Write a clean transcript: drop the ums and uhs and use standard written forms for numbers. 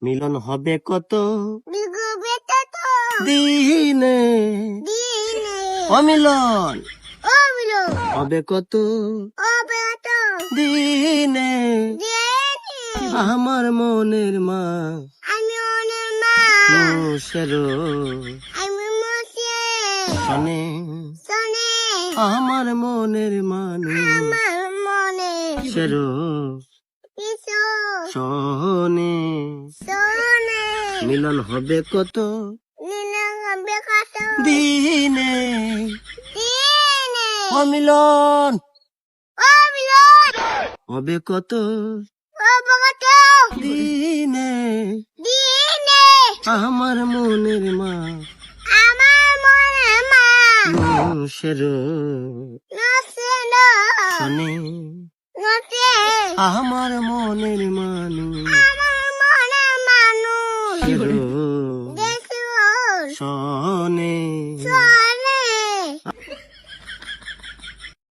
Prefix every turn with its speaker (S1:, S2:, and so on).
S1: মিলন হবে কত
S2: বিগবেটা তো
S1: দিনে,
S2: দিনে
S1: অমিলন
S2: ও বিলো
S1: হবে কত
S2: ও বেটা
S1: দিনে,
S2: দিনে
S1: আমার মনের মা
S2: আমি ওনের মা
S1: মুশের
S2: আমি মুছে
S1: শোনে,
S2: শোনে
S1: আমার মনের মানুষ
S2: আমার মনে
S1: শের
S2: কিছু
S1: শোনে,
S2: শোনে
S1: মিলন হবে কত
S2: নীলা হবে কত
S1: দিনে,
S2: দিনে
S1: অমিলন
S2: ও বিলো
S1: হবে কত
S2: ও বকত
S1: দিনে,
S2: দিনে
S1: আমার মনের মা
S2: আমার মনে মা
S1: মুশের
S2: নসে না
S1: শোনে,
S2: নসে
S1: আমার মনের মানুষ
S2: আমার মনে মানুষ
S1: শের
S2: দেশ
S1: শোনে।